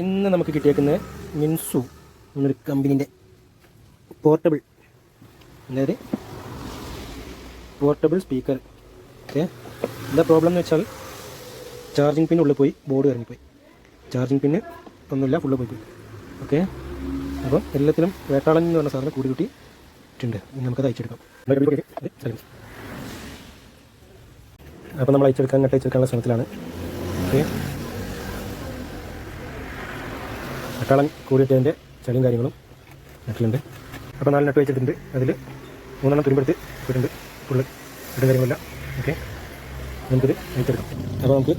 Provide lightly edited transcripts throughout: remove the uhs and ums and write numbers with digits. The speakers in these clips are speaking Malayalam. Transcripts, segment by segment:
ഇന്ന് നമുക്ക് കിട്ടിയേക്കുന്നത് മിൻസു എന്നൊരു കമ്പനീൻ്റെ പോർട്ടബിൾ, അതായത് പോർട്ടബിൾ സ്പീക്കർ. ഓക്കെ, എന്താ പ്രോബ്ലം എന്ന് വെച്ചാൽ ചാർജിങ് പിൻ ഉള്ളിൽ പോയി, ബോർഡ് ഇറങ്ങിപ്പോയി. ചാർജിങ് പിന്ന് ഒന്നുമില്ല, ഫുള്ള് പോയി. ഓക്കെ, അപ്പോൾ എല്ലാത്തിലും വേട്ടാളൻ എന്ന് പറഞ്ഞ സാധനം കൂടി കൂട്ടിയിട്ടുണ്ട്. നമുക്കത് അയച്ചെടുക്കാം. അപ്പോൾ നമ്മൾ അയച്ചെടുക്കാനുള്ള ശ്രമത്തിലാണ്. ഓക്കെ, നട്ടാളൻ കൂടിയിട്ടതിൻ്റെ ചളിയും കാര്യങ്ങളും നട്ടിലുണ്ട്. അപ്പോൾ 4 നട്ട് വെച്ചിട്ടുണ്ട്. അതിൽ 3 തുരുമ്പെടുത്ത് ഇട്ടിട്ടുണ്ട്. ഫുള്ള് ഇട്ടും കാര്യങ്ങളില്ല. ഓക്കെ, നമുക്കിത് അയച്ചെടുക്കാം. അപ്പോൾ നമുക്ക്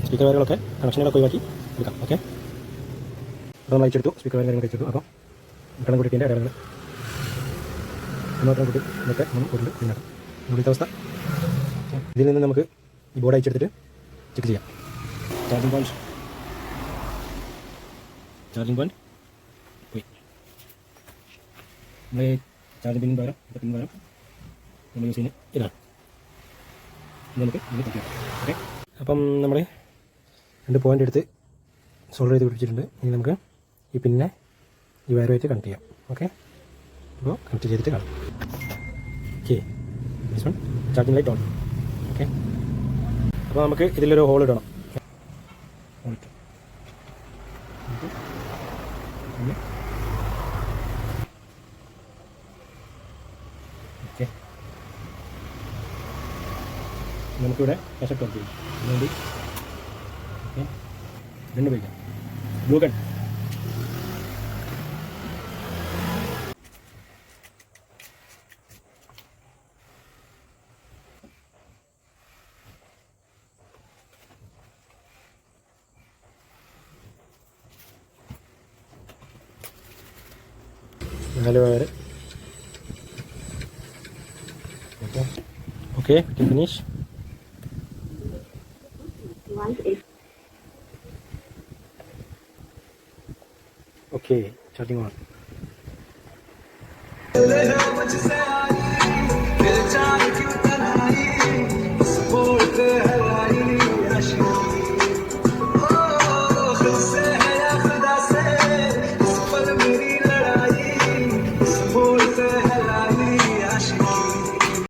സ്പീക്കർ വയറുകളൊക്കെ കണക്ഷനുകളൊക്കെ ഒഴിവാക്കി എടുക്കാം. ഓക്കെ, അപ്പോൾ നമ്മൾ അയച്ചെടുത്തു. സ്പീക്കർ വയറുകൾ അയച്ചെടുത്തു. അപ്പോൾ നട്ടാളൻ കൂടിയിട്ടതിൻ്റെ അടയാളങ്ങൾ മാത്രം കൂട്ടി ഇതൊക്കെ നമ്മൾ കൂടുതൽ ക്ലീനാക്കാം. ഇവിടുത്തെ അവസ്ഥ. ഇതിൽ നിന്ന് നമുക്ക് ഈ ബോർഡ് അയച്ചെടുത്തിട്ട് ചെക്ക് ചെയ്യാം. ചാർജിങ് പോയിന്റ് പോയി. നമ്മൾ ചാർജിങ് പിന്നിന് പകരം നമ്മൾ യൂസ് ചെയ്യുന്നത് ഇതാണ്. ഇത് നമുക്ക് ഇതിന് തയ്ക്കാം. ഓക്കെ, അപ്പം നമ്മൾ 2 പോയിൻ്റ് എടുത്ത് സോൾഡർ ചെയ്ത് പിടിപ്പിച്ചിട്ടുണ്ട്. ഇനി നമുക്ക് ഈ പിന്നെ ഈ വയറുമായിട്ട് കണക്ട് ചെയ്യാം. ഓക്കെ, അപ്പോൾ കണക്ട് ചെയ്തിട്ട് കാണാം. Okay, this one charging light on. Okay, അപ്പോൾ നമുക്ക് ഇതിലൊരു ഹോൾ ഇടണം. ഓക്കെ, നമുക്കിവിടെ കശപ്പ് വർക്ക് ചെയ്യും. അതുകൊണ്ട് ഓക്കെ, 2 ഉപയോഗിക്കാം. Blue gun. നാല് wire. Okay, finish. Okay, charging on.